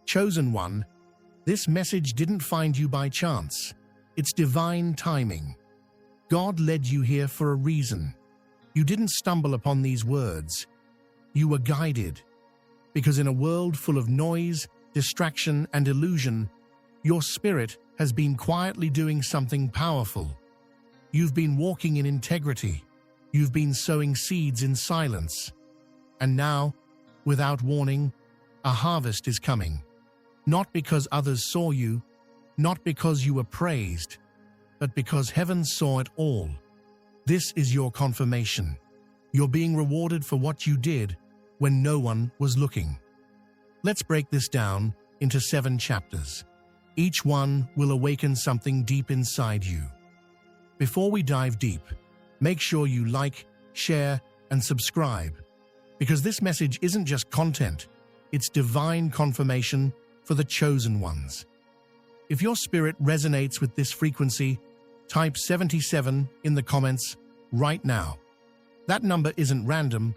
Chosen one, this message didn't find you by chance. It's divine timing. God led you here for a reason. You didn't stumble upon these words. You were guided. Because in a world full of noise, distraction, and illusion, your spirit has been quietly doing something powerful. You've been walking in integrity. You've been sowing seeds in silence. And now, without warning, a harvest is coming. Not because others saw you, not because you were praised, but because heaven saw it all. This is your confirmation. You're being rewarded for what you did when no one was looking. Let's break this down into 7 chapters. Each one will awaken something deep inside you. Before we dive deep, make sure you like, share, and subscribe, because this message isn't just content, it's divine confirmation for the chosen ones. If your spirit resonates with this frequency, type 77 in the comments right now. That number isn't random,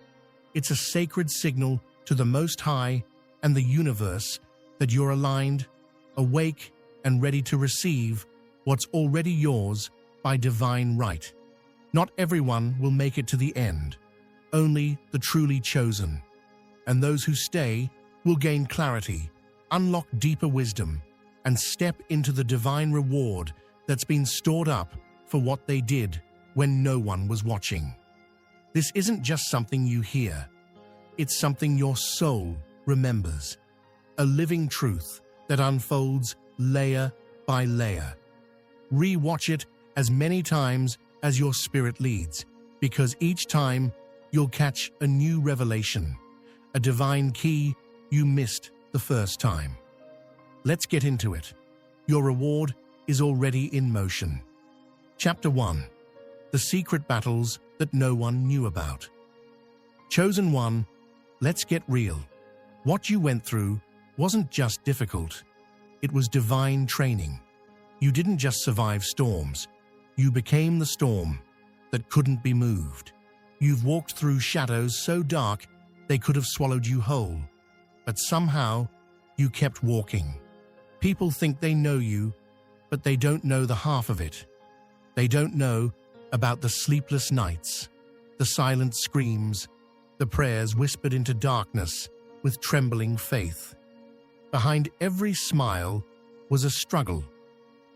it's a sacred signal to the Most High and the universe that you're aligned, awake, and ready to receive what's already yours by divine right. Not everyone will make it to the end, only the truly chosen. And those who stay will gain clarity, unlock deeper wisdom, and step into the divine reward that's been stored up for what they did when no one was watching. This isn't just something you hear, it's something your soul remembers, a living truth that unfolds layer by layer. Re-watch it as many times as your spirit leads, because each time you'll catch a new revelation, a divine key you missed the first time. Let's get into it. Your reward is already in motion. Chapter 1. The secret battles that no one knew about. Chosen one, let's get real. What you went through wasn't just difficult. It was divine training. You didn't just survive storms. You became the storm that couldn't be moved. You've walked through shadows so dark they could have swallowed you whole. But somehow, you kept walking. People think they know you, but they don't know the half of it. They don't know about the sleepless nights, the silent screams, the prayers whispered into darkness with trembling faith. Behind every smile was a struggle.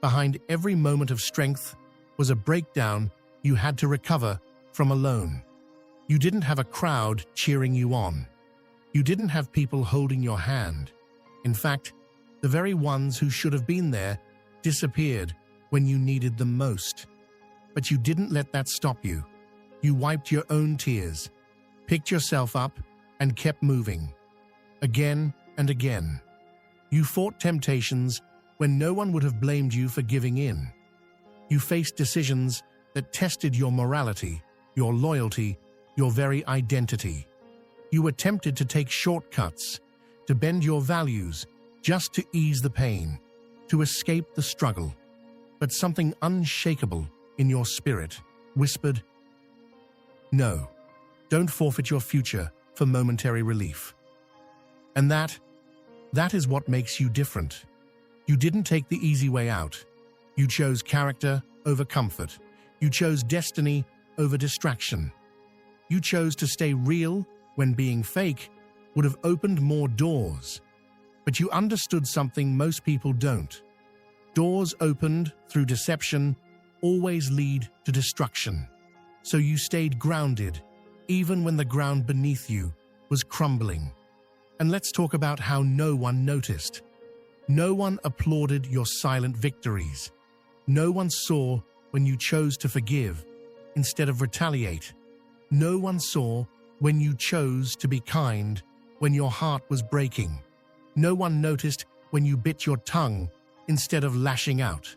Behind every moment of strength was a breakdown you had to recover from alone. You didn't have a crowd cheering you on. You didn't have people holding your hand. In fact, the very ones who should have been there disappeared when you needed them most. But you didn't let that stop you. You wiped your own tears, picked yourself up, and kept moving. Again and again. You fought temptations when no one would have blamed you for giving in. You faced decisions that tested your morality, your loyalty, your very identity. You were tempted to take shortcuts, to bend your values just to ease the pain, to escape the struggle. But something unshakable in your spirit whispered, "No, don't forfeit your future for momentary relief." And that is what makes you different. You didn't take the easy way out. You chose character over comfort. You chose destiny over distraction. You chose to stay real when being fake would have opened more doors. But you understood something most people don't. Doors opened through deception always lead to destruction. So you stayed grounded, even when the ground beneath you was crumbling. And let's talk about how no one noticed. No one applauded your silent victories. No one saw when you chose to forgive instead of retaliate. No one saw when you chose to be kind when your heart was breaking. No one noticed when you bit your tongue instead of lashing out.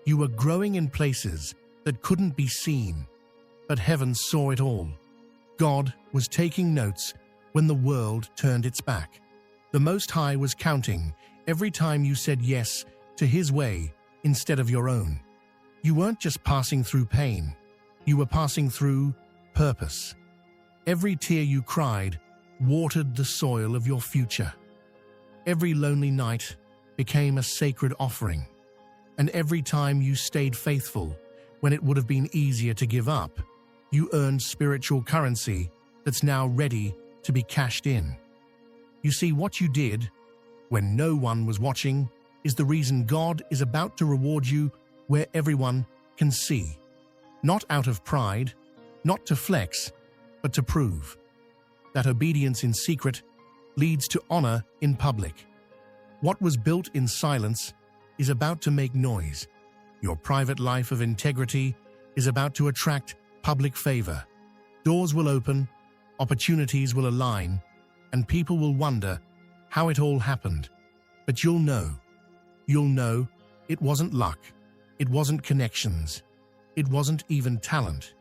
You were growing in places that couldn't be seen, but heaven saw it all. God was taking notes when the world turned its back. The Most High was counting every time you said yes to His way instead of your own. You weren't just passing through pain, you were passing through purpose. Every tear you cried watered the soil of your future. Every lonely night became a sacred offering, and every time you stayed faithful when it would have been easier to give up, you earned spiritual currency that's now ready to be cashed in. You see, what you did when no one was watching is the reason God is about to reward you where everyone can see. Not out of pride, not to flex, but to prove that obedience in secret leads to honor in public. What was built in silence is about to make noise. Your private life of integrity is about to attract public favor. Doors will open, opportunities will align, and people will wonder how it all happened. But you'll know it wasn't luck, it wasn't connections, it wasn't even talent.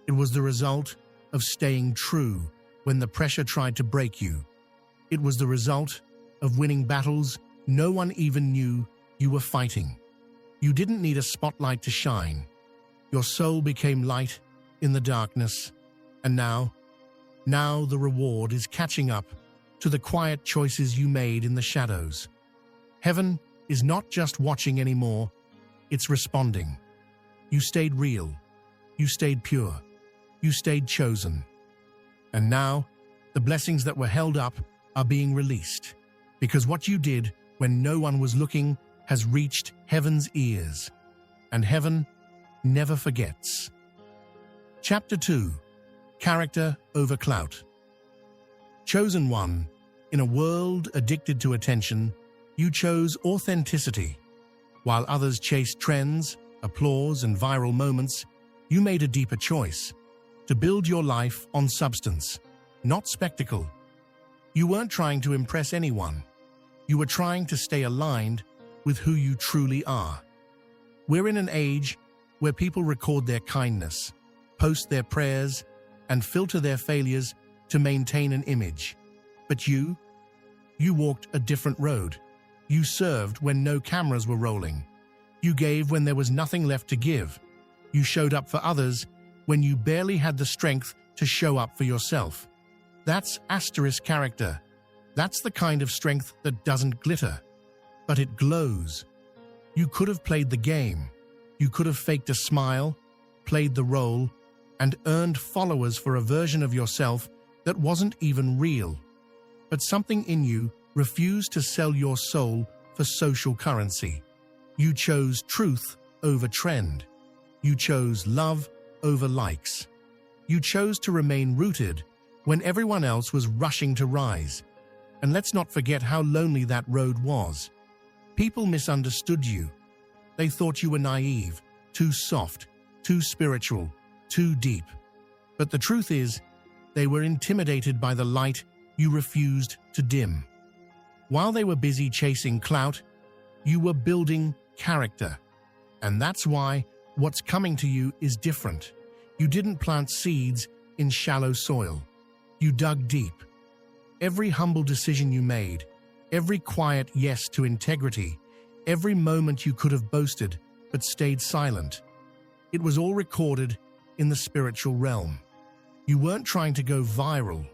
It was the result of staying true when the pressure tried to break you. It was the result of winning battles no one even knew you were fighting. You didn't need a spotlight to shine. Your soul became light in the darkness, and now the reward is catching up to the quiet choices you made in the shadows. Heaven is not just watching anymore, it's responding. You stayed real, you stayed pure, you stayed chosen. And now, the blessings that were held up are being released, because what you did when no one was looking has reached heaven's ears, and heaven never forgets. Chapter 2: Character over Clout. Chosen one, in a world addicted to attention, you chose authenticity. While others chased trends, applause, and viral moments, you made a deeper choice: to build your life on substance, not spectacle. You weren't trying to impress anyone. You were trying to stay aligned with who you truly are. We're in an age where people record their kindness, post their prayers, and filter their failures to maintain an image. But you walked a different road. You served when no cameras were rolling. You gave when there was nothing left to give. You showed up for others when you barely had the strength to show up for yourself. That's asterisk character. That's the kind of strength that doesn't glitter, but it glows. You could have played the game. You could have faked a smile, played the role, and earned followers for a version of yourself that wasn't even real. But something in you refused to sell your soul for social currency. You chose truth over trend. You chose love over likes. You chose to remain rooted when everyone else was rushing to rise. And let's not forget how lonely that road was. People misunderstood you. They thought you were naive, too soft, too spiritual, too deep. But the truth is, they were intimidated by the light you refused to dim. While they were busy chasing clout, you were building character. And that's why what's coming to you is different. You didn't plant seeds in shallow soil. You dug deep. Every humble decision you made, every quiet yes to integrity, every moment you could have boasted but stayed silent, it was all recorded in the spiritual realm. You weren't trying to go viral.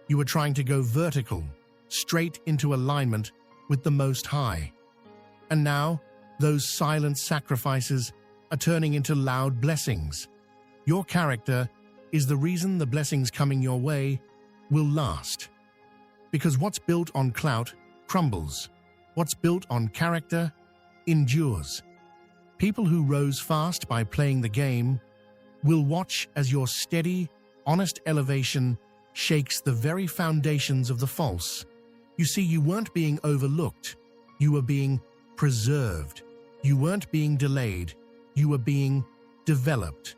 You were trying to go vertical, straight into alignment with the Most High. And now, those silent sacrifices are turning into loud blessings. Your character is the reason the blessings coming your way will last. Because what's built on clout crumbles. What's built on character endures. People who rose fast by playing the game will watch as your steady, honest elevation shakes the very foundations of the false. You see, you weren't being overlooked. You were being preserved. You weren't being delayed. You were being developed.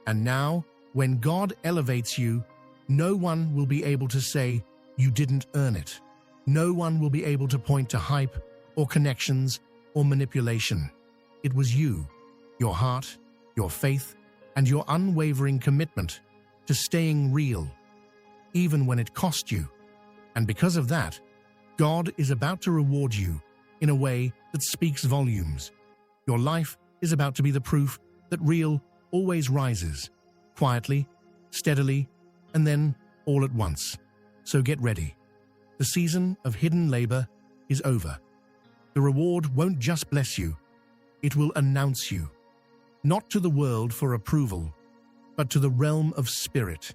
And now, when God elevates you, no one will be able to say you didn't earn it. No one will be able to point to hype or connections or manipulation. It was you, your heart, your faith, and your unwavering commitment to staying real, even when it cost you. And because of that, God is about to reward you in a way that speaks volumes. Your life is about to be the proof that real always rises, quietly, steadily, and then all at once. So get ready. The season of hidden labor is over. The reward won't just bless you, it will announce you, not to the world for approval, but to the realm of spirit,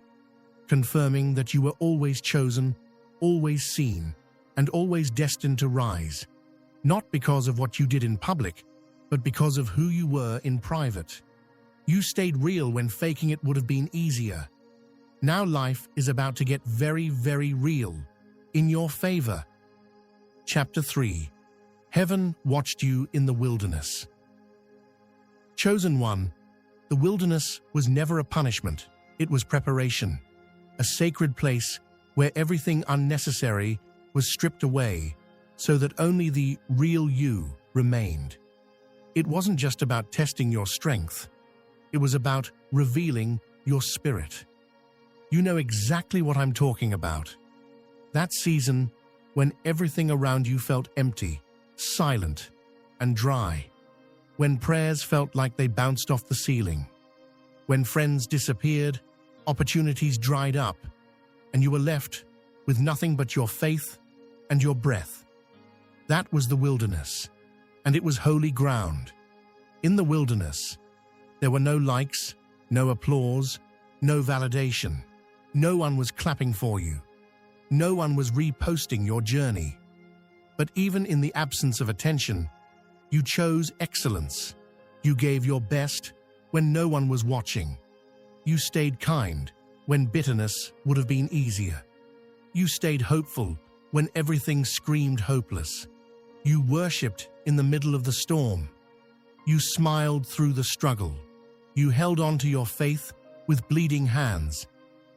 confirming that you were always chosen, always seen, and always destined to rise, not because of what you did in public, but because of who you were in private. You stayed real when faking it would have been easier. Now life is about to get very, very real, in your favor. Chapter 3. Heaven watched you in the wilderness. Chosen one, the wilderness was never a punishment, it was preparation, a sacred place where everything unnecessary was stripped away so that only the real you remained. It wasn't just about testing your strength, it was about revealing your spirit. You know exactly what I'm talking about. That season when everything around you felt empty, silent, and dry. When prayers felt like they bounced off the ceiling. When friends disappeared, opportunities dried up, and you were left with nothing but your faith and your breath. That was the wilderness, and it was holy ground. In the wilderness, there were no likes, no applause, no validation. No one was clapping for you. No one was reposting your journey. But even in the absence of attention, you chose excellence. You gave your best when no one was watching. You stayed kind when bitterness would have been easier. You stayed hopeful when everything screamed hopeless. You worshipped in the middle of the storm. You smiled through the struggle. You held on to your faith with bleeding hands.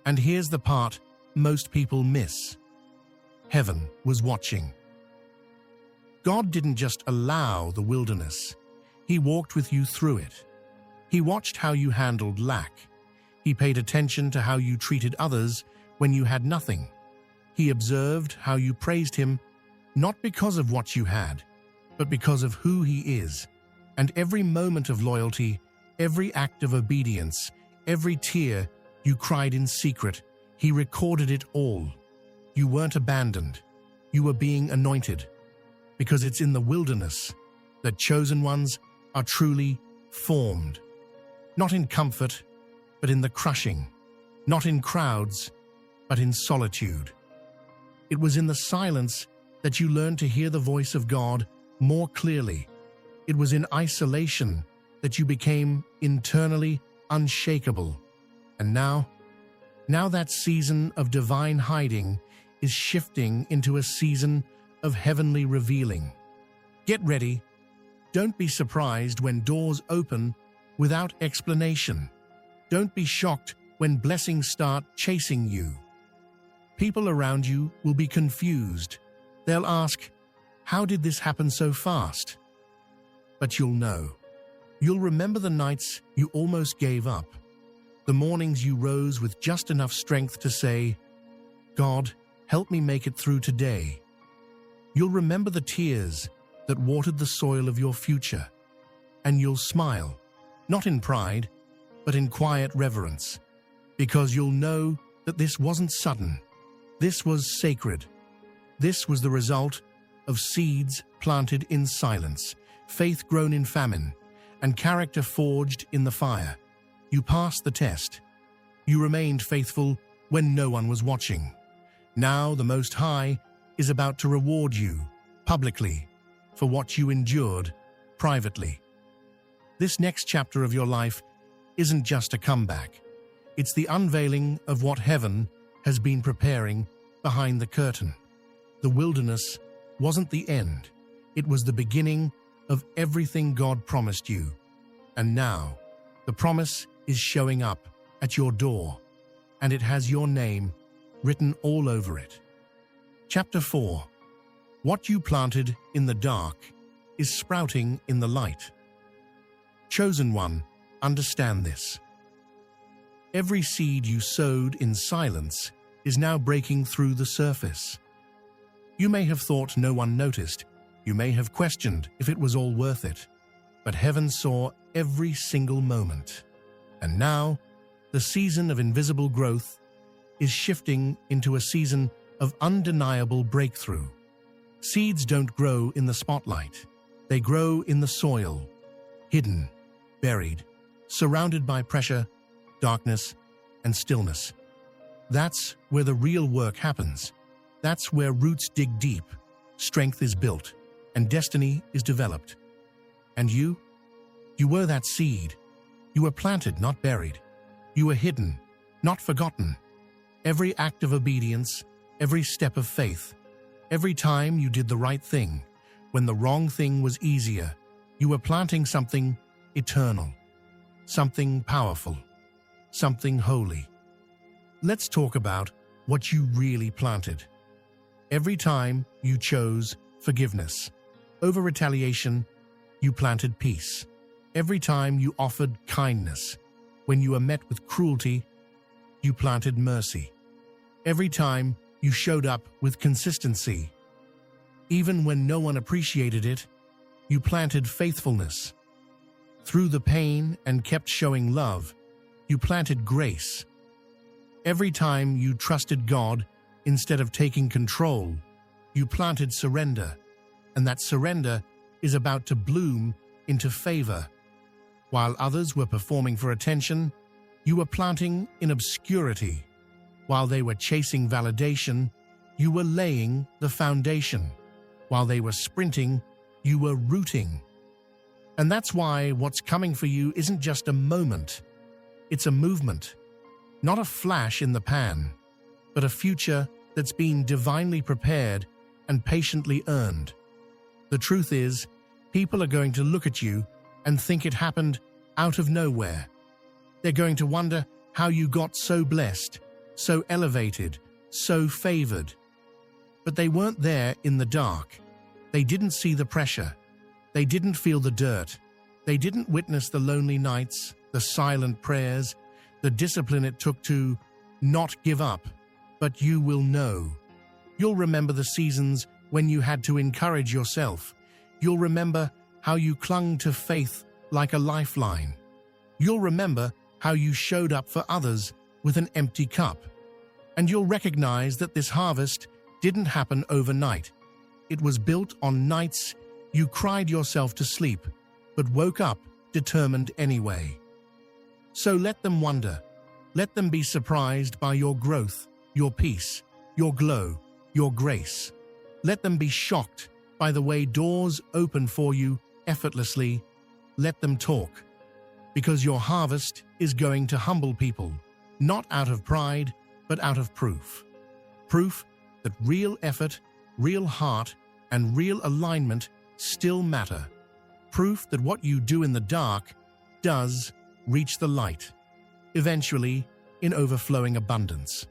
And here's the part most people miss. Heaven was watching. God didn't just allow the wilderness. He walked with you through it. He watched how you handled lack. He paid attention to how you treated others when you had nothing. He observed how you praised him, not because of what you had, but because of who he is. And every moment of loyalty, every act of obedience, every tear you cried in secret, he recorded it all. You weren't abandoned. You were being anointed. Because it's in the wilderness that chosen ones are truly formed. Not in comfort, but in the crushing. Not in crowds, but in solitude. It was in the silence that you learned to hear the voice of God more clearly. It was in isolation that you became internally unshakable. And now that season of divine hiding is shifting into a season of heavenly revealing. Get ready. Don't be surprised when doors open without explanation. Don't be shocked when blessings start chasing you. People around you will be confused. They'll ask, "How did this happen so fast?" But you'll know. You'll remember the nights you almost gave up. The mornings you rose with just enough strength to say, "God, help me make it through today." You'll remember the tears that watered the soil of your future. And you'll smile, not in pride, but in quiet reverence, because you'll know that this wasn't sudden. This was sacred. This was the result of seeds planted in silence, faith grown in famine, and character forged in the fire. You passed the test. You remained faithful when no one was watching. Now the Most High is about to reward you, publicly, for what you endured, privately. This next chapter of your life isn't just a comeback. It's the unveiling of what heaven has been preparing behind the curtain. The wilderness wasn't the end. It was the beginning of everything God promised you. And now, the promise is showing up at your door, and it has your name written all over it. Chapter 4. What you planted in the dark is sprouting in the light. Chosen one, understand this. Every seed you sowed in silence is now breaking through the surface. You may have thought no one noticed. You may have questioned if it was all worth it. But heaven saw every single moment. And now, the season of invisible growth is shifting into a season of undeniable breakthrough. Seeds don't grow in the spotlight. They grow in the soil, hidden, buried, surrounded by pressure, darkness, and stillness. That's where the real work happens. That's where roots dig deep, strength is built, and destiny is developed. And you were that seed. You were planted, not buried. You were hidden, not forgotten. Every act of obedience, every step of faith, every time you did the right thing, when the wrong thing was easier, you were planting something eternal, something powerful, something holy. Let's talk about what you really planted. Every time you chose forgiveness over retaliation, you planted peace. Every time you offered kindness, when you were met with cruelty, you planted mercy. Every time you showed up with consistency, even when no one appreciated it, you planted faithfulness. Through the pain and kept showing love, you planted grace. Every time you trusted God instead of taking control, you planted surrender, and that surrender is about to bloom into favor. While others were performing for attention, you were planting in obscurity. While they were chasing validation, you were laying the foundation. While they were sprinting, you were rooting. And that's why what's coming for you isn't just a moment. It's a movement, not a flash in the pan, but a future that's been divinely prepared and patiently earned. The truth is, people are going to look at you and think it happened out of nowhere. They're going to wonder how you got so blessed, so elevated, so favored. But they weren't there in the dark. They didn't see the pressure. They didn't feel the dirt. They didn't witness the lonely nights, the silent prayers, the discipline it took to not give up. But you will know. You'll remember the seasons when you had to encourage yourself. You'll remember how you clung to faith like a lifeline. You'll remember how you showed up for others with an empty cup. And you'll recognize that this harvest didn't happen overnight. It was built on nights you cried yourself to sleep, but woke up determined anyway. So let them wonder. Let them be surprised by your growth, your peace, your glow, your grace. Let them be shocked by the way doors open for you effortlessly. Let them talk. Because your harvest is going to humble people, not out of pride, but out of proof. Proof that real effort, real heart, and real alignment still matter. Proof that what you do in the dark does reach the light, eventually in overflowing abundance.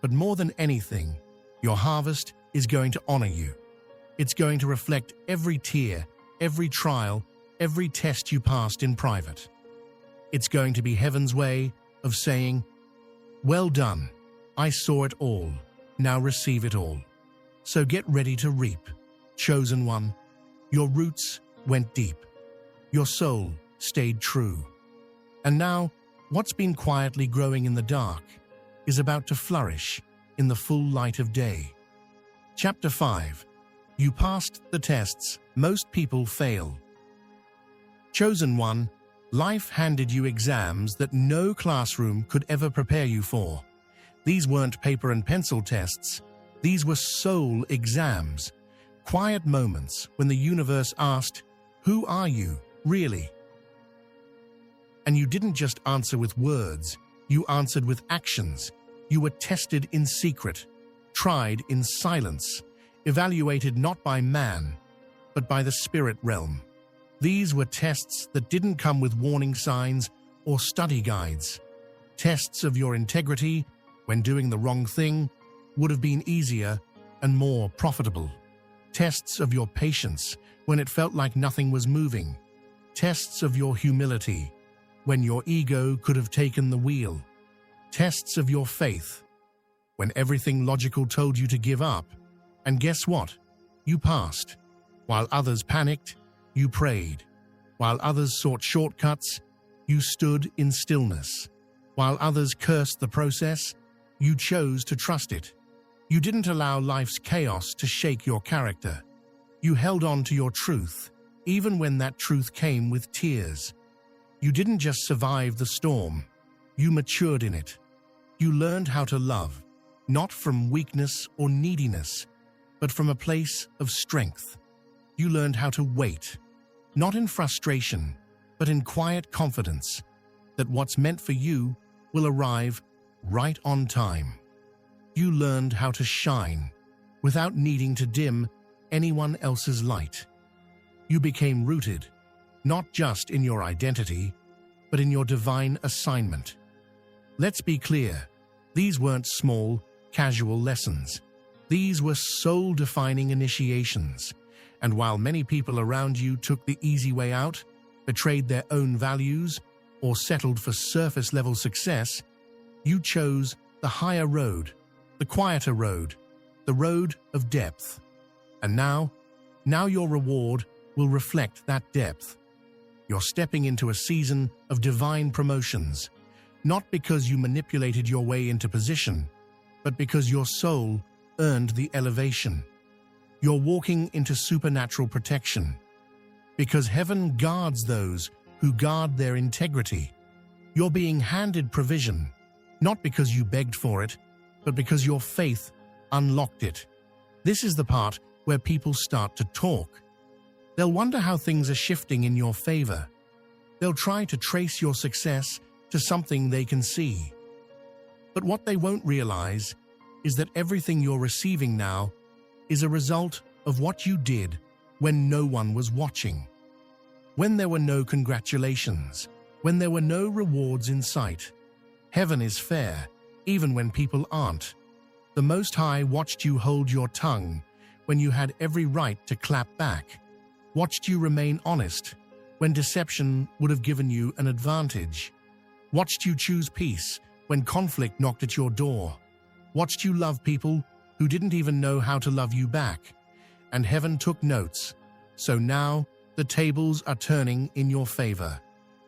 But more than anything, your harvest is going to honor you. It's going to reflect every tear, every trial, every test you passed in private. It's going to be heaven's way of saying, "Well done, I saw it all, now receive it all." So get ready to reap, chosen one. Your roots went deep. Your soul stayed true. And now, what's been quietly growing in the dark is about to flourish in the full light of day. Chapter 5. You passed the tests most people fail. Chosen one, life handed you exams that no classroom could ever prepare you for. These weren't paper and pencil tests. These were soul exams. Quiet moments when the universe asked, "Who are you, really?" And you didn't just answer with words. You answered with actions. You were tested in secret, tried in silence, evaluated not by man, but by the spirit realm. These were tests that didn't come with warning signs or study guides. Tests of your integrity, when doing the wrong thing, would have been easier and more profitable. Tests of your patience, when it felt like nothing was moving. Tests of your humility, when your ego could have taken the wheel. Tests of your faith, when everything logical told you to give up. And guess what? You passed. While others panicked, you prayed. While others sought shortcuts, you stood in stillness. While others cursed the process, you chose to trust it. You didn't allow life's chaos to shake your character. You held on to your truth, even when that truth came with tears. You didn't just survive the storm, you matured in it. You learned how to love, not from weakness or neediness, but from a place of strength. You learned how to wait, not in frustration, but in quiet confidence that what's meant for you will arrive right on time. You learned how to shine without needing to dim anyone else's light. You became rooted, not just in your identity, but in your divine assignment. Let's be clear, these weren't small, casual lessons. These were soul-defining initiations. And while many people around you took the easy way out, betrayed their own values, or settled for surface-level success, you chose the higher road, the quieter road, the road of depth. And now your reward will reflect that depth. You're stepping into a season of divine promotions, not because you manipulated your way into position, but because your soul earned the elevation. You're walking into supernatural protection, because heaven guards those who guard their integrity. You're being handed provision, not because you begged for it, but because your faith unlocked it. This is the part where people start to talk. They'll wonder how things are shifting in your favor. They'll try to trace your success to something they can see. But what they won't realize is that everything you're receiving now is a result of what you did when no one was watching. When there were no congratulations, when there were no rewards in sight. Heaven is fair, even when people aren't. The Most High watched you hold your tongue when you had every right to clap back, watched you remain honest when deception would have given you an advantage, watched you choose peace when conflict knocked at your door, watched you love people who didn't even know how to love you back, and heaven took notes. So now the tables are turning in your favor,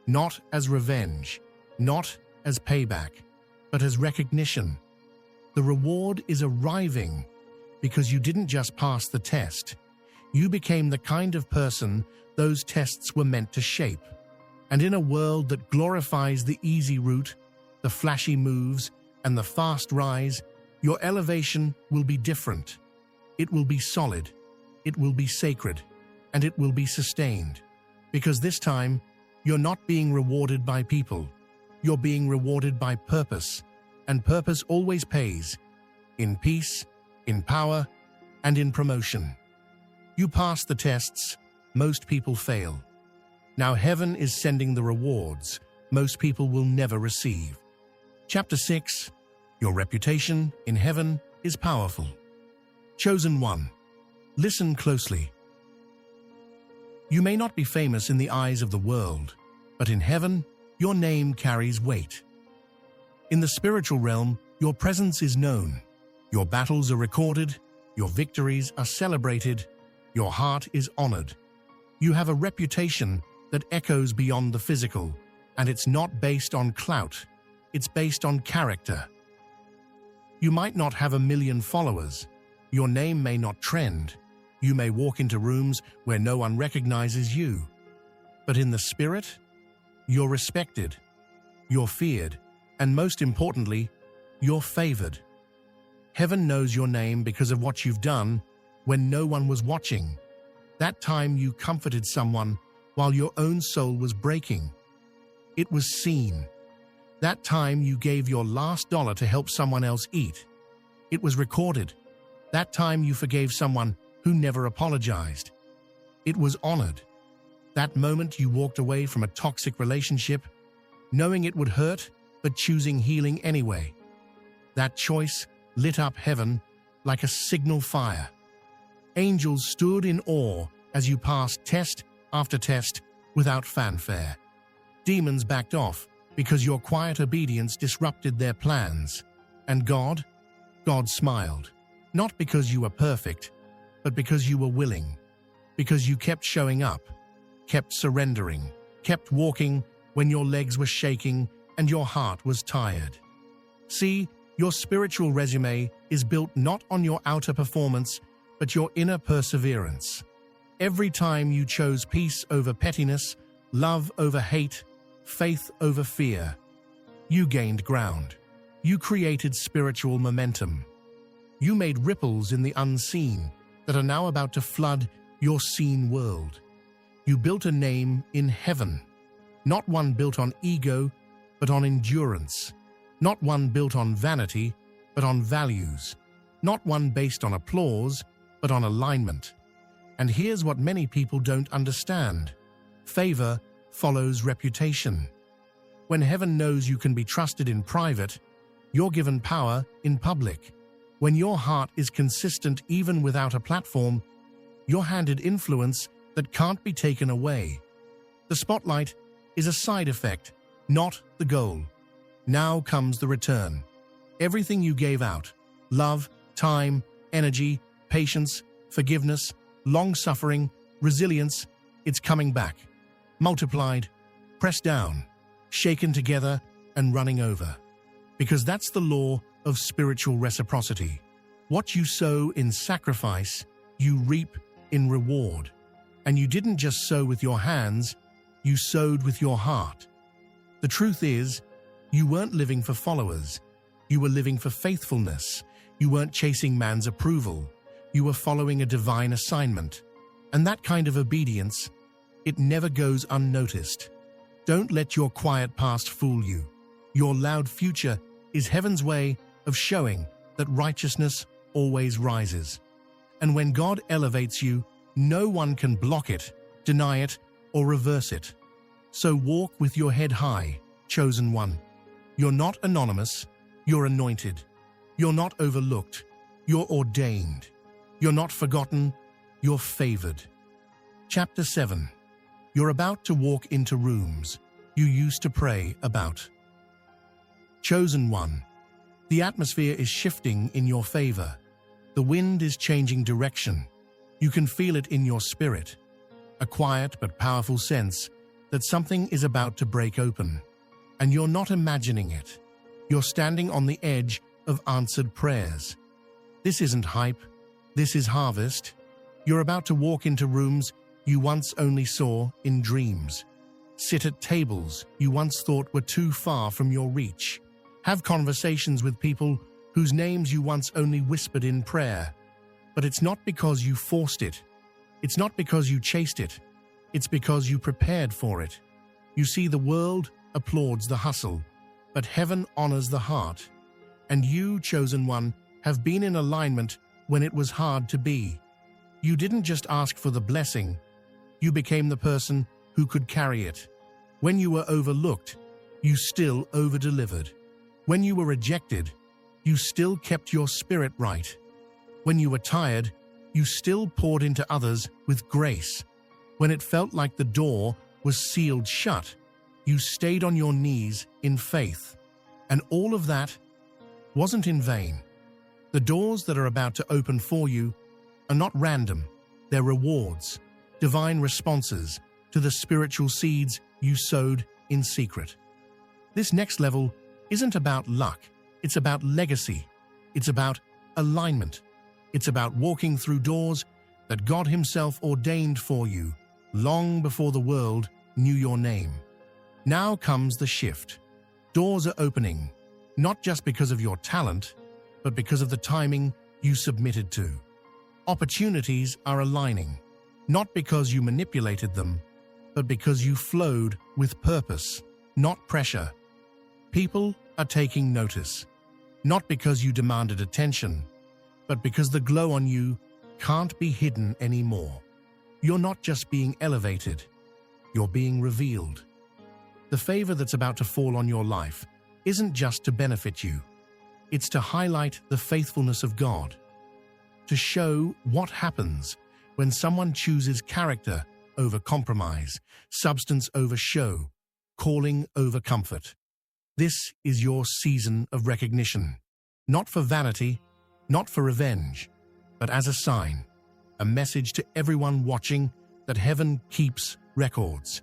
not as revenge, not as payback, but as recognition. The reward is arriving because you didn't just pass the test. You became the kind of person those tests were meant to shape. And in a world that glorifies the easy route, the flashy moves, and the fast rise, your elevation will be different. It will be solid, it will be sacred, and it will be sustained. Because this time, you're not being rewarded by people. You're being rewarded by purpose, and purpose always pays, in peace, in power, and in promotion. You pass the tests, most people fail. Now heaven is sending the rewards most people will never receive. Chapter 6. Your reputation in heaven is powerful. Chosen one. Listen closely. You may not be famous in the eyes of the world, but in heaven, your name carries weight. In the spiritual realm, your presence is known. Your battles are recorded, your victories are celebrated, your heart is honored. You have a reputation that echoes beyond the physical, and it's not based on clout, it's based on character. You might not have 1 million followers, your name may not trend, you may walk into rooms where no one recognizes you. But in the spirit, you're respected, you're feared, and most importantly, you're favored. Heaven knows your name because of what you've done when no one was watching. That time you comforted someone while your own soul was breaking. It was seen. That time you gave your last dollar to help someone else eat. It was recorded. That time you forgave someone who never apologized. It was honored. That moment you walked away from a toxic relationship, knowing it would hurt, but choosing healing anyway. That choice lit up heaven like a signal fire. Angels stood in awe as you passed test after test without fanfare. Demons backed off because your quiet obedience disrupted their plans. And God smiled. Not because you were perfect, but because you were willing. Because you kept showing up, kept surrendering, kept walking when your legs were shaking and your heart was tired. See, Your spiritual resume is built not on your outer performance, but your inner perseverance. Every time you chose peace over pettiness, love over hate, faith over fear, you gained ground. You created spiritual momentum. You made ripples in the unseen that are now about to flood your seen world. You built a name in heaven, not one built on ego, but on endurance, not one built on vanity, but on values, not one based on applause, but on alignment. And here's what many people don't understand. Favor follows reputation. When heaven knows you can be trusted in private, you're given power in public. When your heart is consistent even without a platform, you're handed influence that can't be taken away. The spotlight is a side effect, not the goal. Now comes the return. Everything you gave out, love, time, energy, patience, forgiveness, long-suffering, resilience, it's coming back. Multiplied, pressed down, shaken together, and running over. Because that's the law of spiritual reciprocity. What you sow in sacrifice, you reap in reward. And you didn't just sow with your hands, you sowed with your heart. The truth is, you weren't living for followers. You were living for faithfulness. You weren't chasing man's approval. You were following a divine assignment. And that kind of obedience, it never goes unnoticed. Don't let your quiet past fool you. Your loud future is heaven's way of showing that righteousness always rises. And when God elevates you, no one can block it, deny it, or reverse it. So walk with your head high, chosen one. You're not anonymous, you're anointed. You're not overlooked, you're ordained. You're not forgotten, you're favored. Chapter 7. You're about to walk into rooms you used to pray about. Chosen one. The atmosphere is shifting in your favor. The wind is changing direction. You can feel it in your spirit. A quiet but powerful sense that something is about to break open. And you're not imagining it. You're standing on the edge of answered prayers. This isn't hype. This is harvest. You're about to walk into rooms you once only saw in dreams. Sit at tables you once thought were too far from your reach. Have conversations with people whose names you once only whispered in prayer. But it's not because you forced it. It's not because you chased it. It's because you prepared for it. You see, the world applauds the hustle, but heaven honors the heart. And you, chosen one, have been in alignment when it was hard to be. You didn't just ask for the blessing. You became the person who could carry it. When you were overlooked, you still over-delivered. When you were rejected, you still kept your spirit right. When you were tired, you still poured into others with grace. When it felt like the door was sealed shut, you stayed on your knees in faith. And all of that wasn't in vain. The doors that are about to open for you are not random. They're rewards, divine responses to the spiritual seeds you sowed in secret. This next level isn't about luck. It's about legacy. It's about alignment. It's about walking through doors that God Himself ordained for you long before the world knew your name. Now comes the shift. Doors are opening, not just because of your talent, but because of the timing you submitted to. Opportunities are aligning, not because you manipulated them, but because you flowed with purpose, not pressure. People are taking notice, not because you demanded attention, but because the glow on you can't be hidden anymore. You're not just being elevated, you're being revealed. The favor that's about to fall on your life isn't just to benefit you. It's to highlight the faithfulness of God, to show what happens when someone chooses character over compromise, substance over show, calling over comfort. This is your season of recognition, not for vanity, not for revenge, but as a sign, a message to everyone watching that heaven keeps records,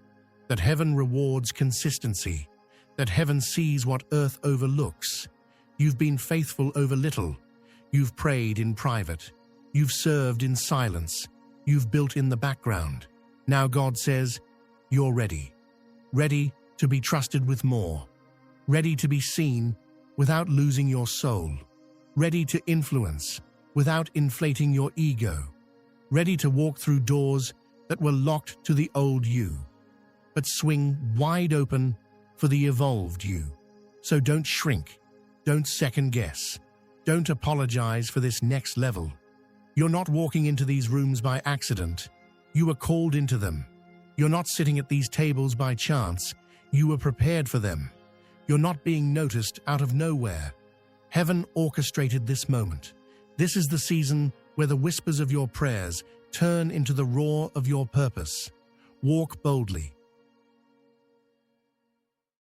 that heaven rewards consistency, that heaven sees what earth overlooks. You've been faithful over little. You've prayed in private. You've served in silence. You've built in the background. Now God says, you're ready. Ready to be trusted with more. Ready to be seen without losing your soul. Ready to influence without inflating your ego. Ready to walk through doors that were locked to the old you, but swing wide open for the evolved you. So don't shrink. Don't second guess. Don't apologize for this next level. You're not walking into these rooms by accident. You were called into them. You're not sitting at these tables by chance. You were prepared for them. You're not being noticed out of nowhere. Heaven orchestrated this moment. This is the season where the whispers of your prayers turn into the roar of your purpose. Walk boldly.